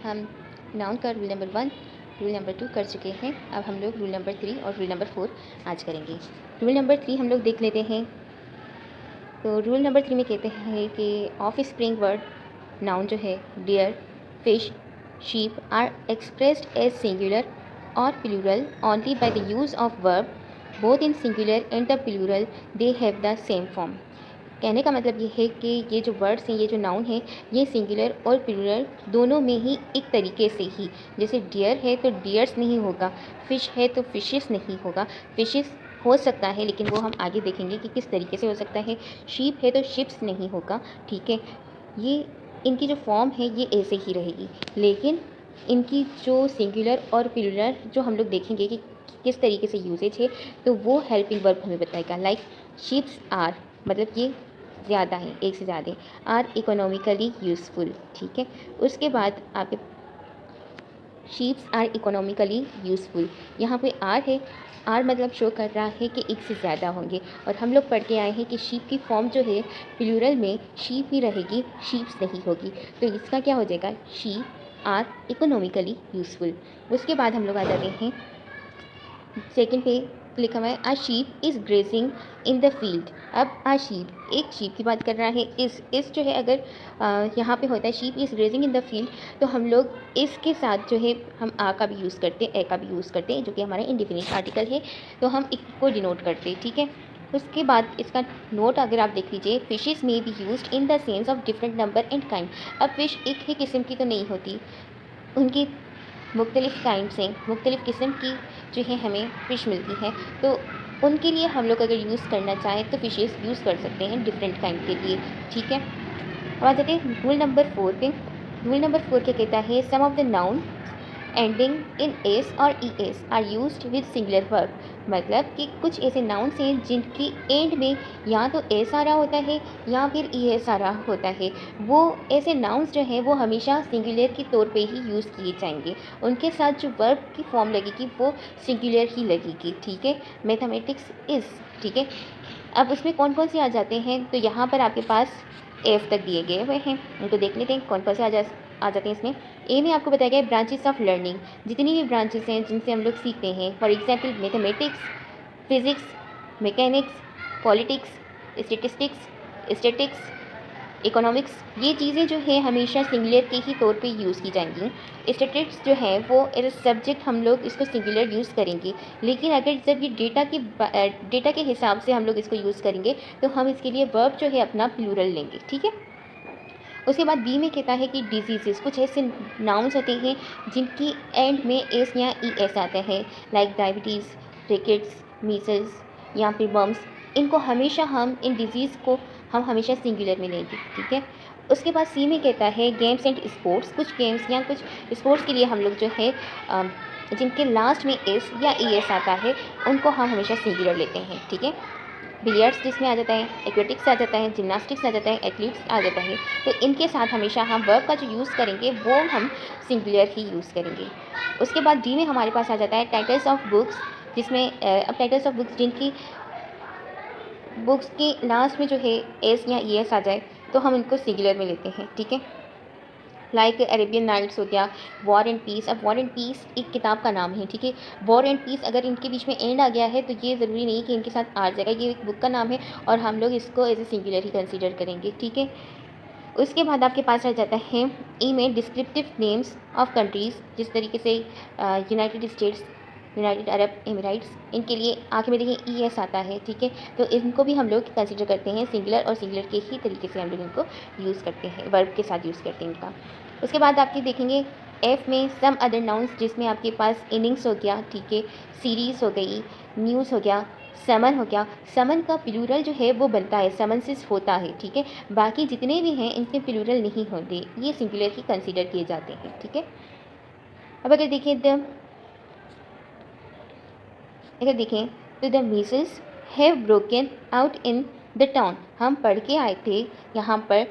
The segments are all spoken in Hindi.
हम नाउन का रूल नंबर 1, रूल नंबर 2 कर चुके हैं। अब हम लोग रूल नंबर 3 और रूल नंबर 4 आज करेंगे। रूल नंबर 3 हम लोग देख लेते हैं। तो रूल नंबर 3 में कहते हैं कि ऑफ स्प्रिंग वर्ड नाउन जो है deer, fish, sheep are expressed as singular और plural only by the use of verb both in singular and the plural they have the same form. कहने का मतलब ये है कि ये जो वर्ड्स हैं, ये जो नाउन है, ये सिंगुलर और प्लूरल दोनों में ही एक तरीके से ही, जैसे डियर है तो डियर्स नहीं होगा, फ़िश है तो फिशेस नहीं होगा, फिशेस हो सकता है लेकिन वो हम आगे देखेंगे कि किस तरीके से हो सकता है। शीप है तो शिप्स नहीं होगा, ठीक है। ये इनकी जो फॉर्म है ये ऐसे ही रहेगी, लेकिन इनकी जो सिंगुलर और प्लूरल जो हम लोग देखेंगे कि किस तरीके से यूजेज है, तो वो हेल्पिंग वर्ब हमें बताएगा। लाइक शिप्स आर, मतलब ये ज़्यादा है, एक से ज़्यादा, आर इकोनॉमिकली यूज़फुल, ठीक है। उसके बाद आपके शीप्स आर इकोनॉमिकली यूज़फुल, यहाँ पे आर है, आर मतलब शो कर रहा है कि एक से ज़्यादा होंगे। और हम लोग पढ़ के आए हैं कि शीप की फॉर्म जो है प्लूरल में शीप ही रहेगी, शीप्स नहीं होगी। तो इसका क्या हो जाएगा, शीप आर इकोनॉमिकली यूज़फुल। उसके बाद हम लोग आ जाते हैं सेकेंड पे लिखा हुआ है a sheep is grazing in the field. अब आ शीप, एक शीप की बात कर रहा है। इस जो है अगर यहाँ पे होता है sheep is grazing in the field, तो हम लोग इसके साथ जो है हम आ का भी यूज़ करते हैं, ए का भी यूज़ करते हैं, जो कि हमारा इंडिफिनिट आर्टिकल है, तो हम इसको डिनोट करते हैं, ठीक है। उसके बाद इसका नोट अगर आप देख लीजिए, फिशेज़ में be used in the sense of different number and kind. अब फिश एक ही किस्म की तो नहीं होती, उनकी मुख्तलिफ़ काइंड से मुख्तलिफ़ किस्म की जो है हमें फ़िश मिलती है, तो उनके लिए हम लोग अगर यूज़ करना चाहें तो फ़िशेस यूज़ कर सकते हैं डिफरेंट काइंड के लिए, ठीक है। अब आ जाते हैं रूल नंबर 4 पे। रूल नंबर 4 क्या कहता है, some of the noun ending in S और E S are used with singular verb. मतलब कि कुछ ऐसे नाउन्स हैं जिनकी एंड में या तो एस आ रहा होता है या फिर ई एस आ रहा होता है। वो ऐसे नाउन्स जो हैं वो हमेशा सिंगुलर के तौर पे ही यूज़ किए जाएंगे, उनके साथ जो वर्ब की फॉर्म लगेगी वो सिंगुलर ही लगेगी, ठीक है। मैथमेटिक्स इज़, ठीक है। अब उसमें कौन कौन से आ जाते हैं, तो यहाँ पर आपके पास एफ तक दिए गए हुए हैं, उनको देख लेते हैं कौन कौन से आ जाते हैं इसमें। ए में आपको बताया गया है ब्रांचेस ऑफ लर्निंग, जितनी भी ब्रांचेस हैं जिनसे हम लोग सीखते हैं, for example mathematics, physics, mechanics, politics, statistics, economics, ये चीज़ें जो है हमेशा सिंगुलर के ही तौर पे यूज़ की जाएंगी। स्टैटिस्टिक्स जो है वो एज ए सब्जेक्ट हम लोग इसको सिंगुलर यूज़ करेंगे, लेकिन अगर जब ये डेटा के हिसाब से हम लोग इसको यूज़ करेंगे तो हम इसके लिए वर्ब जो है अपना प्लूरल लेंगे, ठीक है। उसके बाद बी में कहता है कि डिजीज़, कुछ ऐसे नाउन्स होते हैं जिनकी एंड में एस या ई एस आता है, लाइक डायबिटीज़, रिकेट्स, मीसल्स या फिर बम्स। इनको हमेशा हम इन डिजीज़ को हम हमेशा सिंगुलर में लेंगे, ठीक है। उसके बाद सी में कहता है गेम्स एंड स्पोर्ट्स, कुछ गेम्स या कुछ स्पोर्ट्स के लिए हम लोग जो है जिनके लास्ट में एस या ई एस आता है उनको हम हमेशा सिंगुलर लेते हैं, ठीक है। बिलियर्ड्स जिसमें आ जाता है, एक्वेटिक्स आ जाता है, जिम्नास्टिक्स आ जाता है, एथलीट्स आ जाता है, तो इनके साथ हमेशा हम वर्ब का जो यूज़ करेंगे वो हम सिंगुलर ही यूज़ करेंगे। उसके बाद डी में हमारे पास आ जाता है टाइटल्स ऑफ बुक्स, जिसमें अब टाइटल्स ऑफ बुक्स जिनकी बुक्स के लास्ट में जो है एस या ई एस आ जाए तो हम इनको सिंगुलर में लेते हैं, ठीक है। लाइक अरेबियन नाइट्स हो गया, वॉर एंड पीस। अब वॉर एंड पीस एक किताब का नाम है, ठीक है। वॉर एंड पीस अगर इनके बीच में एंड आ गया है तो ये ज़रूरी नहीं कि इनके साथ आ जाएगा, ये एक बुक का नाम है और हम लोग इसको एज ए सिंगुलर ही कंसीडर करेंगे, ठीक है। उसके बाद आपके पास आ जाता है ई में डिस्क्रिप्टिव नेम्स ऑफ कंट्रीज़, जिस तरीके से यूनाइटेड स्टेट्स, यूनाइटेड अरब एमिराइट्स, इनके लिए आखिर में देखिए ई एस आता है, ठीक है। तो इनको भी हम लोग कंसीडर करते हैं सिंगुलर, और सिंगुलर के ही तरीके से हम लोग इनको यूज़ करते हैं, वर्ब के साथ यूज़ करते हैं इनका। उसके बाद आपके देखेंगे एफ में सम अदर नाउन्स, जिसमें आपके पास इनिंग्स हो गया, ठीक है, सीरीज़ हो गई, न्यूज़ हो गया, समन हो गया। समन का प्लूरल जो है वो बनता है, समन्सिस होता है, ठीक है। बाकी जितने भी हैं इनके प्लूरल नहीं होते, ये सिंगुलर ही कंसीडर किए जाते हैं, ठीक है। अब अगर देखें तो the measles have broken out in the town. हम पढ़ के आए थे यहाँ पर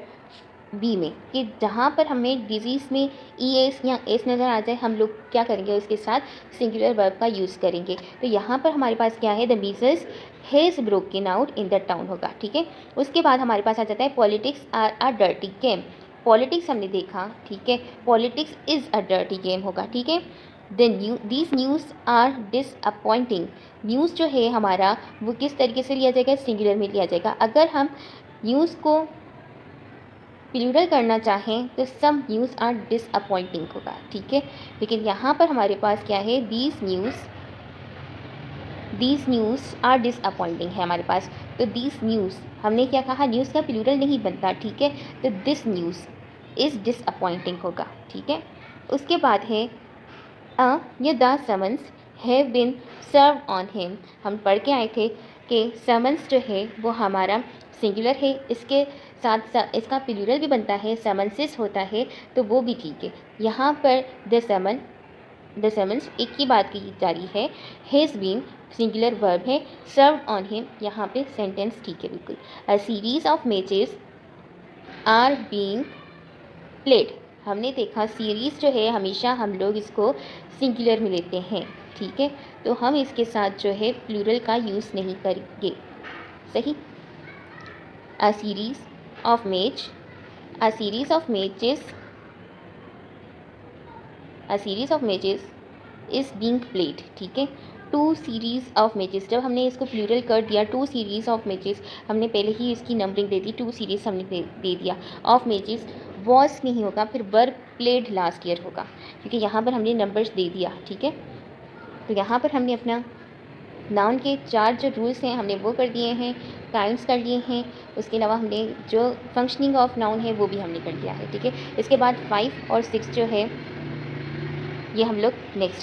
बी में कि जहाँ पर हमें डिजीज़ में ई एस या एस नज़र आ जाए हम लोग क्या करेंगे, उसके साथ सिंगुलर वर्ब का यूज़ करेंगे। तो यहाँ पर हमारे पास क्या है, the measles has broken out in the town होगा, ठीक है। उसके बाद हमारे पास आ जाता है politics are a dirty game. Politics हमने देखा, ठीक है, politics is a dirty game होगा, ठीक है। Then these news are disappointing, news जो है हमारा वो किस तरीके से लिया जाएगा, सिंगुलर में लिया जाएगा। अगर हम न्यूज़ को प्लूरल करना चाहें तो सम न्यूज़ आर डिसअपॉइंटिंग होगा, ठीक है। लेकिन यहाँ पर हमारे पास क्या है, दीज न्यूज़ आर डिसअपॉइंटिंग है हमारे पास। तो दीज न्यूज़ हमने क्या कहा, न्यूज़ का प्लूरल नहीं बनता, ठीक है। तो दिस न्यूज़ इज़ डिसअपॉइंटिंग होगा, ठीक है। उसके बाद है ये the summons have been serve on him. हम पढ़ के आए थे कि समन्स जो है वो हमारा सिंगुलर है, इसके साथ इसका प्लूरल भी बनता है, समन्सेस होता है, तो वो भी ठीक है। यहाँ पर द समन्स एक ही बात की जा रही है, हैज़ बीन सिंगुलर वर्ब है, सर्व ऑन हिम यहाँ पे सेंटेंस ठीक है बिल्कुल। A series of matches are being played, हमने देखा सीरीज़ जो है हमेशा हम लोग इसको सिंगुलर में लेते हैं, ठीक है। तो हम इसके साथ जो है प्लूरल का यूज़ नहीं करेंगे, सही। अ series of matches is being played, ठीक है। टू सीरीज़ ऑफ मैचेस, जब हमने इसको प्लूरल कर दिया, टू सीरीज़ ऑफ मैचेस, हमने पहले ही इसकी नंबरिंग दे दी, टू सीरीज़ हमने दे दिया। ऑफ मैचेस वॉज नहीं होगा, फिर वर्ब प्लेड लास्ट ईयर होगा, क्योंकि यहाँ पर हमने नंबर्स दे दिया, ठीक है। तो यहाँ पर हमने अपना नाउन के 4 जो रूल्स हैं हमने वो कर दिए हैं, काइंड्स कर लिए हैं। उसके अलावा हमने जो फंक्शनिंग ऑफ नाउन है वो भी हमने कर दिया है, ठीक है। इसके बाद 5 और 6 जो है ये हम लोग नेक्स्ट